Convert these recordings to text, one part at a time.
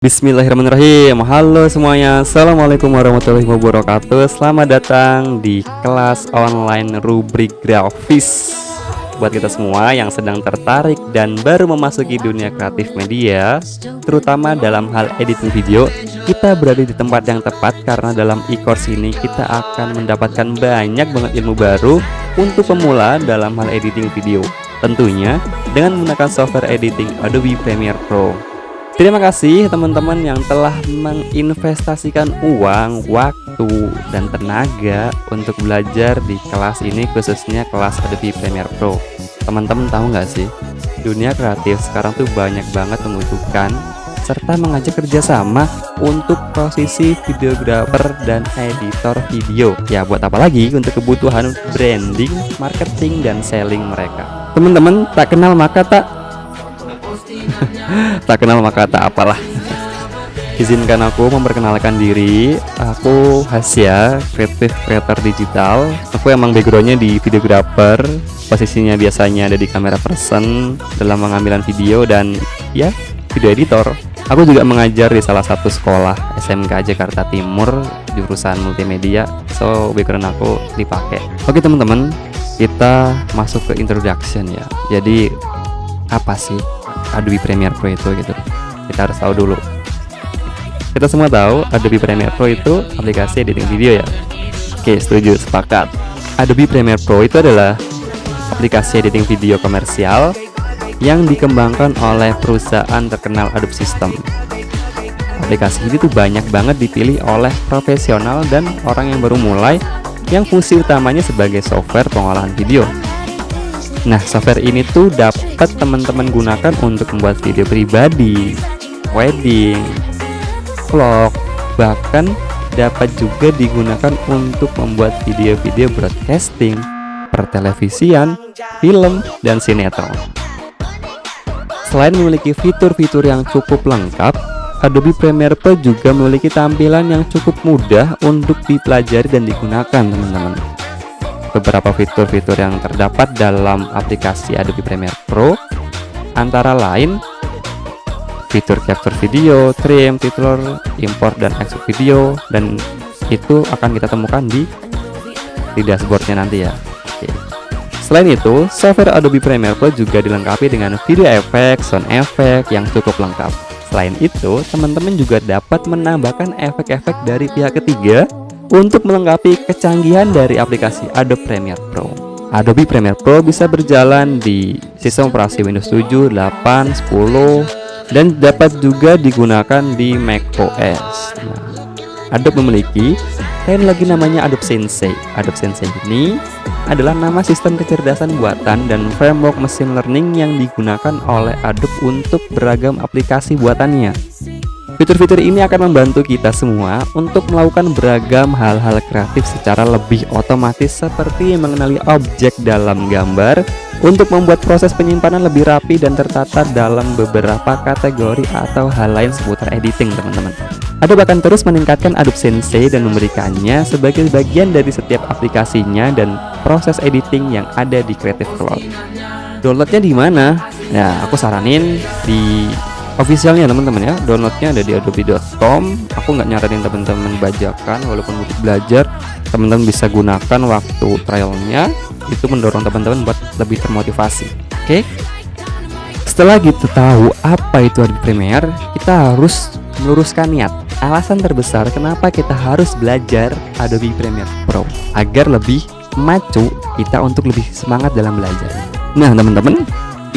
Bismillahirrahmanirrahim. Halo semuanya, assalamualaikum warahmatullahi wabarakatuh. Selamat datang di kelas online rubrik grafis. Buat kita semua yang sedang tertarik dan baru memasuki dunia kreatif media, terutama dalam hal editing video, kita berada di tempat yang tepat karena dalam e-course ini kita akan mendapatkan banyak banget ilmu baru untuk pemula dalam hal editing video. Tentunya dengan menggunakan software editing Adobe Premiere Pro. Terima kasih teman-teman yang telah menginvestasikan uang, waktu, dan tenaga untuk belajar di kelas ini, khususnya kelas Adobe Premiere Pro. Teman-teman tahu nggak sih, dunia kreatif sekarang tuh banyak banget membutuhkan serta mengajak kerjasama untuk posisi videographer dan editor video. Ya buat apa lagi, untuk kebutuhan branding, marketing, dan selling mereka. Teman-teman tak kenal maka tak tak kenal maka tak apalah. Izinkan aku memperkenalkan diri. Aku Hasya, kreatif creator digital. Aku emang backgroundnya di videographer, posisinya biasanya ada di kamera person dalam pengambilan video dan ya video editor. Aku juga mengajar di salah satu sekolah SMK Jakarta Timur jurusan multimedia, so background aku dipakai. Oke teman-teman, kita masuk ke introduction ya. Jadi apa sih Adobe Premiere Pro itu gitu? Kita harus tahu dulu. Kita semua tahu Adobe Premiere Pro itu aplikasi editing video ya. Oke, setuju, sepakat. Adobe Premiere Pro itu adalah aplikasi editing video komersial yang dikembangkan oleh perusahaan terkenal Adobe System. Aplikasi ini tuh banyak banget dipilih oleh profesional dan orang yang baru mulai, yang fungsi utamanya sebagai software pengolahan video. Nah, software ini tuh dapat teman-teman gunakan untuk membuat video pribadi, wedding, vlog, bahkan dapat juga digunakan untuk membuat video-video broadcasting, pertelevisian, film, dan sinetron. Selain memiliki fitur-fitur yang cukup lengkap, Adobe Premiere Pro juga memiliki tampilan yang cukup mudah untuk dipelajari dan digunakan, teman-teman. Beberapa fitur-fitur yang terdapat dalam aplikasi Adobe Premiere Pro antara lain fitur capture video, trim, titler, import dan export video, dan itu akan kita temukan di dashboardnya nanti ya. Oke. Selain itu, software Adobe Premiere Pro juga dilengkapi dengan video effect, sound effect yang cukup lengkap. Selain itu, teman-teman juga dapat menambahkan efek-efek dari pihak ketiga untuk melengkapi kecanggihan dari aplikasi Adobe Premiere Pro. Adobe Premiere Pro bisa berjalan di sistem operasi Windows 7, 8, 10, dan dapat juga digunakan di macOS. Nah, Adobe memiliki teknologi namanya Adobe Sensei. Adobe Sensei ini adalah nama sistem kecerdasan buatan dan framework machine learning yang digunakan oleh Adobe untuk beragam aplikasi buatannya. Fitur-fitur ini akan membantu kita semua untuk melakukan beragam hal-hal kreatif secara lebih otomatis, seperti mengenali objek dalam gambar, untuk membuat proses penyimpanan lebih rapi dan tertata dalam beberapa kategori atau hal lain seputar editing, teman-teman. Adobe akan terus meningkatkan Adobe Sensei dan memberikannya sebagai bagian dari setiap aplikasinya dan proses editing yang ada di Creative Cloud. Downloadnya di mana? Nah, aku saranin di officialnya teman-teman ya. Downloadnya ada di adobe.com. Aku nggak nyaranin teman-teman bajakan, walaupun butuh belajar, teman-teman bisa gunakan waktu trialnya. Itu mendorong teman-teman buat lebih termotivasi. Oke. Setelah gitu tahu apa itu Adobe Premiere, kita harus meluruskan niat. Alasan terbesar kenapa kita harus belajar Adobe Premiere Pro, agar lebih maju kita untuk lebih semangat dalam belajar. Nah teman-teman,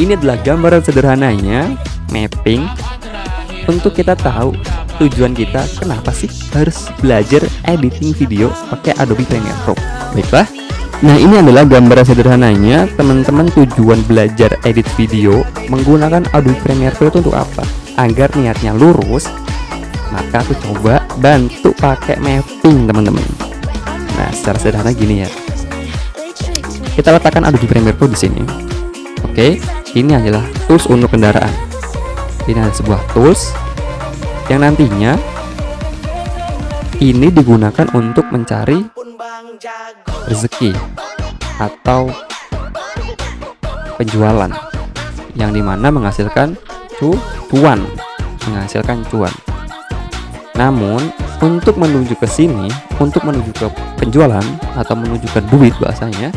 ini adalah gambaran sederhananya mapping untuk kita tahu tujuan kita kenapa sih harus belajar editing video pakai Adobe Premiere Pro. Baiklah, nah ini adalah gambaran sederhananya teman-teman, tujuan belajar edit video menggunakan Adobe Premiere Pro itu untuk apa? Agar niatnya lurus, maka aku coba bantu pakai mapping, teman-teman. Nah, secara sederhana gini ya. Kita letakkan Adobe Premiere Pro di sini. Oke, ini adalah tools untuk kendaraan. Ini adalah sebuah tools yang nantinya ini digunakan untuk mencari rezeki atau penjualan, yang dimana menghasilkan cuan. Namun untuk menuju ke sini, untuk menuju ke penjualan atau menuju ke duit bahasanya,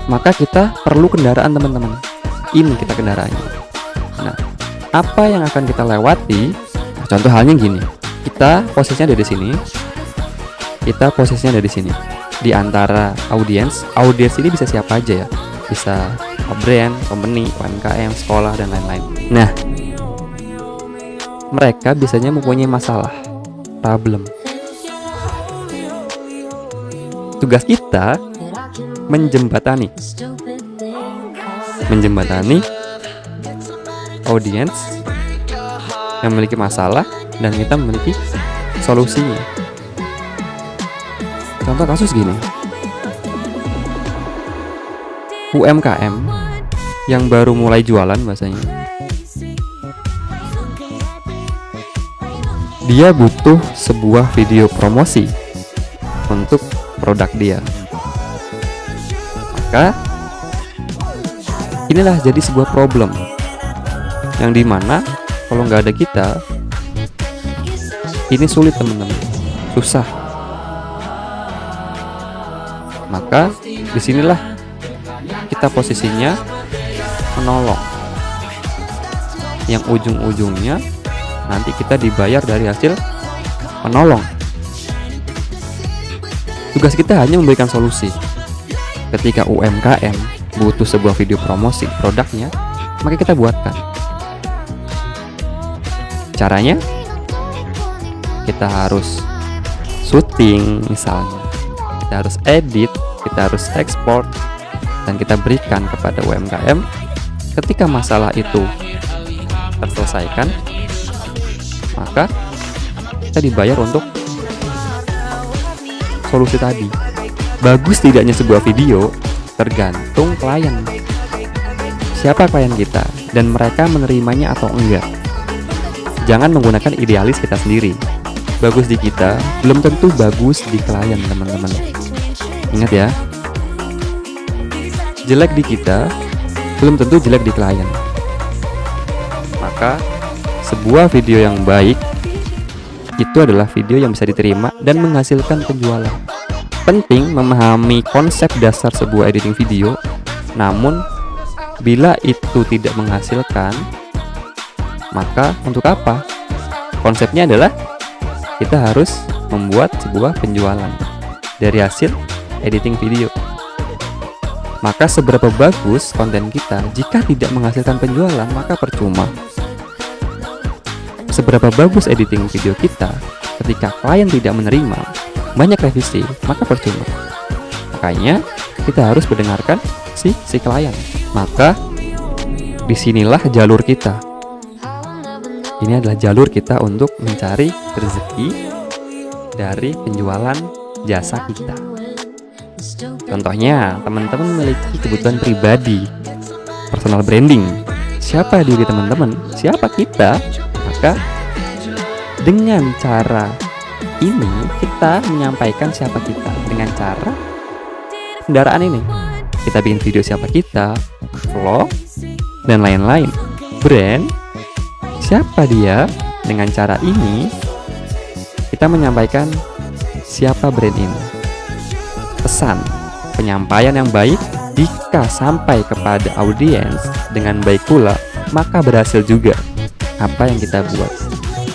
maka kita perlu kendaraan teman-teman. Ini kita kendaraannya. Nah, apa yang akan kita lewati? Contoh halnya gini, kita posisinya ada di sini, kita posisinya ada di sini, di antara audiens. Audiens ini bisa siapa aja ya, bisa brand, company, UMKM, sekolah dan lain-lain. Nah, mereka biasanya mempunyai masalah, problem. Tugas kita menjembatani audiens yang memiliki masalah dan kita memiliki solusinya. Contoh kasus gini, UMKM yang baru mulai jualan bahasanya, dia butuh sebuah video promosi untuk produk dia. Maka inilah jadi sebuah problem yang dimana kalau nggak ada kita, ini sulit teman-teman, susah. Maka disinilah kita posisinya menolong, yang ujung-ujungnya nanti kita dibayar dari hasil menolong. Tugas kita hanya memberikan solusi. Ketika UMKM butuh sebuah video promosi produknya, maka kita buatkan. Caranya, kita harus syuting misalnya, kita harus edit, kita harus ekspor, dan kita berikan kepada UMKM. Ketika masalah itu terselesaikan, maka kita dibayar untuk solusi tadi. Bagus tidaknya sebuah video tergantung klien. Siapa klien kita dan mereka menerimanya atau enggak. Jangan menggunakan idealis kita sendiri. Bagus di kita belum tentu bagus di klien, teman-teman. Ingat ya, jelek di kita belum tentu jelek di klien. Maka sebuah video yang baik itu adalah video yang bisa diterima dan menghasilkan penjualan. Penting memahami konsep dasar sebuah editing video. Namun bila itu tidak menghasilkan, maka untuk apa? Konsepnya adalah kita harus membuat sebuah penjualan dari hasil editing video. Maka seberapa bagus konten kita, jika tidak menghasilkan penjualan, maka percuma. Seberapa bagus editing video kita, ketika klien tidak menerima, banyak revisi, maka percuma. Makanya kita harus mendengarkan si klien. Maka disinilah jalur kita. Ini adalah jalur kita untuk mencari rezeki dari penjualan jasa kita. Contohnya, teman-teman memiliki kebutuhan pribadi, personal branding. Siapa diri teman-teman? Siapa kita? Maka dengan cara ini kita menyampaikan siapa kita dengan cara kendaraan ini. Kita bikin video siapa kita, vlog, dan lain-lain. Brand, siapa dia? Dengan cara ini kita menyampaikan siapa brand ini. Pesan, penyampaian yang baik jika sampai kepada audiens dengan baik pula, maka berhasil juga apa yang kita buat.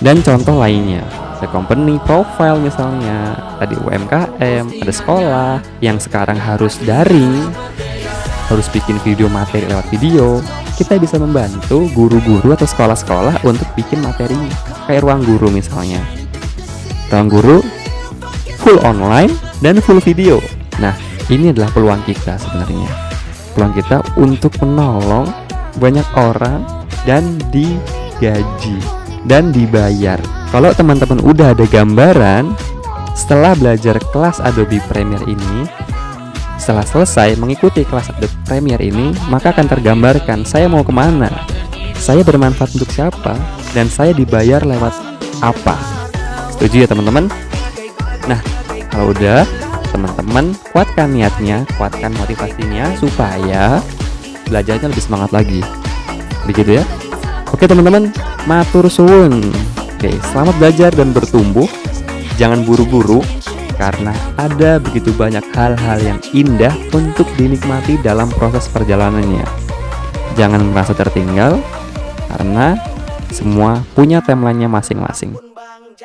Dan contoh lainnya, ada company profile misalnya, tadi UMKM, ada sekolah yang sekarang harus daring, harus bikin video materi lewat video. Kita bisa membantu guru-guru atau sekolah-sekolah untuk bikin materinya, kayak Ruang Guru misalnya. Ruang Guru full online dan full video. Nah, ini adalah peluang kita sebenarnya. Peluang kita untuk menolong banyak orang dan digaji dan dibayar. Kalau teman-teman udah ada gambaran setelah belajar kelas Adobe Premiere ini, setelah selesai mengikuti kelas Adobe Premiere ini, maka akan tergambarkan saya mau kemana, saya bermanfaat untuk siapa, dan saya dibayar lewat apa. Setuju ya teman-teman? Nah, kalau udah, teman-teman kuatkan niatnya, kuatkan motivasinya supaya belajarnya lebih semangat lagi. Begitu ya? Oke teman-teman, matur suwun. Oke, selamat belajar dan bertumbuh. Jangan buru-buru, karena ada begitu banyak hal-hal yang indah untuk dinikmati dalam proses perjalanannya. Jangan merasa tertinggal, karena semua punya timeline-nya masing-masing.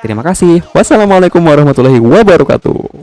Terima kasih. Wassalamualaikum warahmatullahi wabarakatuh.